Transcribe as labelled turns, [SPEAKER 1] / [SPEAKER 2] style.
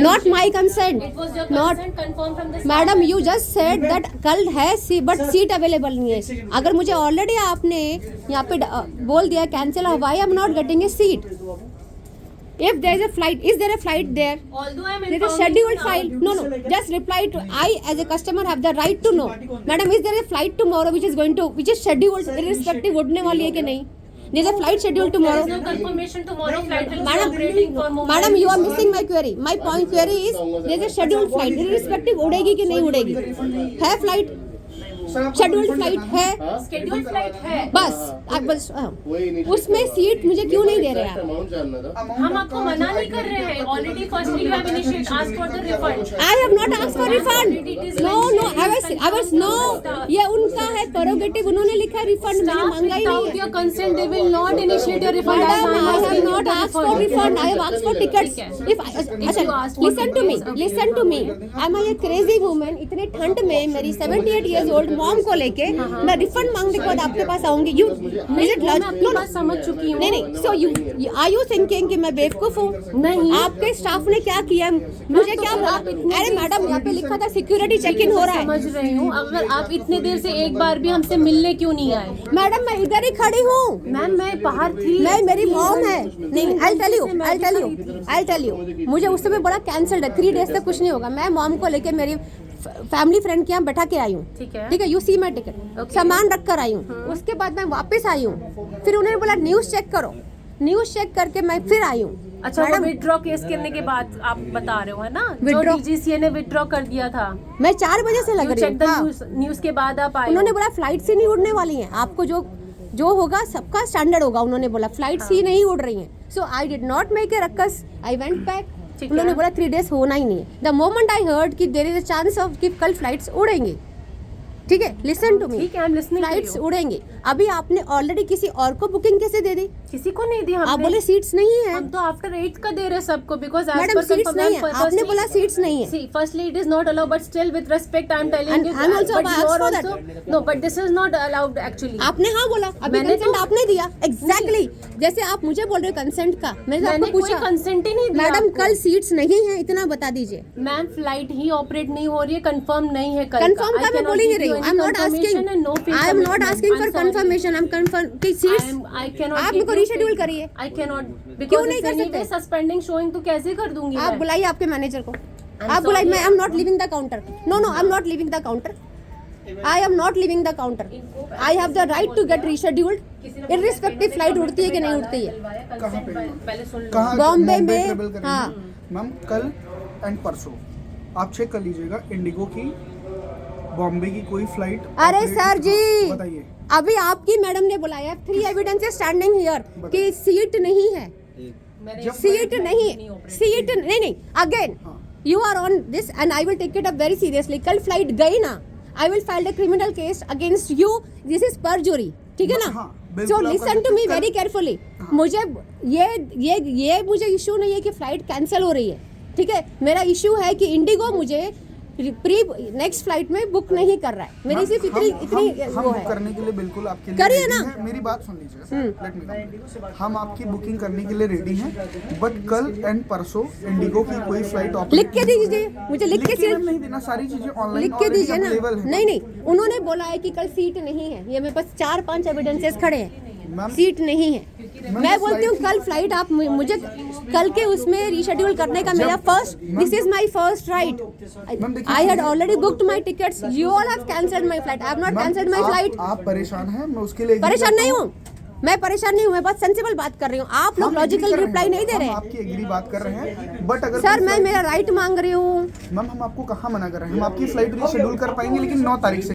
[SPEAKER 1] Not my consent.
[SPEAKER 2] It was your
[SPEAKER 1] Not.
[SPEAKER 2] consent confirmed from the start.
[SPEAKER 1] Madam you just said that कल है but seat available नहीं है. अगर मुझे already आपने यहाँ पे बोल दिया cancel, why I am not getting a seat? If there is a flight, is there a flight there?
[SPEAKER 2] Although I am
[SPEAKER 1] There is a
[SPEAKER 2] informing
[SPEAKER 1] scheduled
[SPEAKER 2] you
[SPEAKER 1] flight.
[SPEAKER 2] now.
[SPEAKER 1] No. Just reply to. I as a customer have the right to know. Madam, is there a flight tomorrow which is scheduled irrespective उड़ने वाली है कि नहीं? There is a flight scheduled
[SPEAKER 2] There
[SPEAKER 1] tomorrow.
[SPEAKER 2] is no confirmation tomorrow flight will be operating for moment.
[SPEAKER 1] Madam, you are missing my query. My query is there is a scheduled flight irrespective उड़ेगी कि नहीं उड़ेगी? है flight? Scheduled flight है,
[SPEAKER 2] Scheduled flight है.
[SPEAKER 1] बस उसमें seat मुझे क्यों नहीं दे रहे आप?
[SPEAKER 2] हम आपको मना नहीं कर रहे हैं. Already firstly you have initiated asked for the refund.
[SPEAKER 1] I have not asked for refund. No, I was no. ये उनका है प्रोगेटिव, उन्होंने लिखा है रिफंड, मैंने मांगा ही नहीं
[SPEAKER 2] Without
[SPEAKER 1] है.
[SPEAKER 2] your consent they will not initiate your refund.
[SPEAKER 1] Madam, I have
[SPEAKER 2] asking you
[SPEAKER 1] not
[SPEAKER 2] the
[SPEAKER 1] asked for refund. I have asked for tickets. If listen to me. Am I a crazy woman? इतने ठंड में मेरी 78 years old mom को लेके मैं refund मांगने के बाद आपके पास आऊंगी? यू इज इट
[SPEAKER 2] मैं बात समझ चुकी हूँ.
[SPEAKER 1] नहीं. So you are you thinking कि मैं बेवकूफ हूँ?
[SPEAKER 2] नहीं.
[SPEAKER 1] आपके स्टाफ ने क्या किया, मुझे क्या बोला? अरे मैडम, यहाँ पे लिखा था सिक्योरिटी चेक इन हो रहा है.
[SPEAKER 2] समझ रही हूँ. अगर आप इतने देर से एक बार भी हमसे मिलने क्यों नहीं आए?
[SPEAKER 1] मैडम, मैं इधर ही खड़ी हूँ.
[SPEAKER 2] मैम मैं बाहर थी.
[SPEAKER 1] नहीं, मेरी मॉम है. नहीं, I'll tell you. मुझे उस समय बड़ा कैंसल्ड है. 3 days तक कुछ नहीं होगा. मैं मॉम को लेके मेरी फैमिली फ्रेंड के यहाँ बैठा के आई हूँ. ठीक है, यू सी माई टिकट. सामान रख कर आई हूँ. उसके बाद मैं वापस आई हूँ. फिर उन्होंने बोला न्यूज़ चेक करो. न्यूज़ चेक करके मैं फिर आई हूँ.
[SPEAKER 2] अच्छा, वो विड्रॉ केस करने के बाद आप बता रहे हो, है ना? जो डीजीसीए ने विड्रॉ कर दिया था.
[SPEAKER 1] मैं 4 बजे से लग रही हूँ.
[SPEAKER 2] न्यूज़ के बाद आप आए.
[SPEAKER 1] उन्होंने बोला फ्लाइट से नहीं उड़ने वाली हैं. आपको जो होगा सबका स्टैंडर्ड होगा. उन्होंने बोला फ्लाइट्स ही नहीं उड़ रही हैं. So I did not make a ruckus. I went back. उन्होंने बोला 3 days होना ही नहीं है. द मोमेंट आई हर्ड कि there is a chance of कि कल फ्लाइट्स उड़ेंगी. ठीक है, लिसन टू मी.
[SPEAKER 2] ठीक है, आई एम लिसनिंग.
[SPEAKER 1] फ्लाइट्स उड़ेंगे. अभी आपने ऑलरेडी किसी और को बुकिंग कैसे दे दी?
[SPEAKER 2] किसी को नहीं दी.
[SPEAKER 1] आप बोले सीट्स नहीं है.
[SPEAKER 2] हम तो आफ्टर 8 का दे रहे सबको बिकॉज़
[SPEAKER 1] मैडम सीट्स नहीं है. आपने बोला सीट्स नहीं है.
[SPEAKER 2] See, firstly it is not allowed, but still with respect I am telling
[SPEAKER 1] And
[SPEAKER 2] you.
[SPEAKER 1] I'm also
[SPEAKER 2] but you
[SPEAKER 1] asked
[SPEAKER 2] are
[SPEAKER 1] for
[SPEAKER 2] also
[SPEAKER 1] that.
[SPEAKER 2] no, but this is not allowed actually.
[SPEAKER 1] आपने हाँ बोला. अभी
[SPEAKER 2] मैंने
[SPEAKER 1] consent
[SPEAKER 2] तो-
[SPEAKER 1] आपने दिया. Exactly जैसे आप मुझे बोल रहे हो कंसेंट का. मैंने आपको
[SPEAKER 2] कोई
[SPEAKER 1] पूछा
[SPEAKER 2] कंसेंट ही नहीं दिया.
[SPEAKER 1] मैडम
[SPEAKER 2] आपको।
[SPEAKER 1] कल सीट्स नहीं है, इतना बता दीजिए.
[SPEAKER 2] मैम फ्लाइट ही ऑपरेट नहीं हो रही है, कंफर्म नहीं है कल.
[SPEAKER 1] कंफर्म का मैं बोल ही नहीं रही हूँ. आई am not asking for confirmation. I am confirm कि सीट्स आप मेरे को रीशेड्यूल करिए.
[SPEAKER 2] I can not.
[SPEAKER 1] क्यों नहीं कर सकते?
[SPEAKER 2] सस्पेंडिंग शोइंग तो कैसे कर दूंगी
[SPEAKER 1] आप
[SPEAKER 2] मैं?
[SPEAKER 1] बुलाइए आपके मैनेजर को. आप बुलाइए. मैं I am not living the counter. No, I am not living the counter. I am not leaving the counter. I have the right to get rescheduled. Irrespective flight उड़ती है कि नहीं उड़ती है.
[SPEAKER 3] कहाँ
[SPEAKER 1] बॉम्बे
[SPEAKER 3] मुंबई
[SPEAKER 1] में.
[SPEAKER 3] ट्रेवल करेंगे?
[SPEAKER 1] हाँ
[SPEAKER 3] मैम कल एंड परसों आप चेक कर लीजिएगा इंडिगो की बॉम्बे की कोई फ्लाइट.
[SPEAKER 1] अरे सर जी,
[SPEAKER 3] बताइए.
[SPEAKER 1] अभी आपकी मैडम ने बुलाया. 3 evidences स्टैंडिंग हियर कि सीट नहीं है. सीट नहीं. Again you are on this and I will take it up very seriously. कल फ्लाइट गई ना, I will file a criminal case against you. This is perjury. ठीक है ना? So listen to me very carefully. मुझे ये मुझे issue नहीं है कि फ्लाइट कैंसिल हो रही है. ठीक है, मेरा इशू है कि इंडिगो मुझे प्री नेक्स्ट फ्लाइट में बुक नहीं कर रहा है. मेरी सिर्फ इतनी
[SPEAKER 3] हम
[SPEAKER 1] वो
[SPEAKER 3] बुक
[SPEAKER 1] है.
[SPEAKER 3] करने के लिए बिल्कुल आपके लिए
[SPEAKER 1] करिए
[SPEAKER 3] ready
[SPEAKER 1] ना.
[SPEAKER 3] हैं. मेरी बात सुन लीजिए. Let me complete. हम आपकी बुकिंग करने के लिए रेडी हैं, बट कल एंड परसों इंडिगो की कोई फ्लाइट
[SPEAKER 1] लिख के दीजिए मुझे. लिख के
[SPEAKER 3] नहीं देना. सारी चीजें ऑनलाइन
[SPEAKER 1] लिख के दीजिए ना.
[SPEAKER 3] अवेलेबल है.
[SPEAKER 1] नहीं, उन्होंने बोला है कि कल सीट नहीं है. ये मेरे पास 4-5 एविडेंसेस खड़े हैं.
[SPEAKER 3] मैम,
[SPEAKER 1] सीट नहीं है. मैं बोलती हूँ कल फ्लाइट आप मुझे कल के उसमें रीशेड्यूल करने का मेरा this is my first right. I had already booked my tickets. You all have cancelled my flight. I have not cancelled my flight.
[SPEAKER 3] आप परेशान हैं, मैं उसके लिए
[SPEAKER 1] परेशान नहीं हूँ. मैं परेशान नहीं हूँ. मैं बहुत सेंसिबल बात कर रही हूँ. आप लोग लॉजिकल रिप्लाई नहीं दे रहे हैं.
[SPEAKER 3] आपकी एग्री बात कर रहे हैं, बट अगर
[SPEAKER 1] सर मैं मेरा राइट मांग रही हूँ.
[SPEAKER 3] मैम हम आपको कहाँ मना कर रहे हैं? हम आपकी फ्लाइट रीशेड्यूल कर पाएंगे, लेकिन 9 तारीख से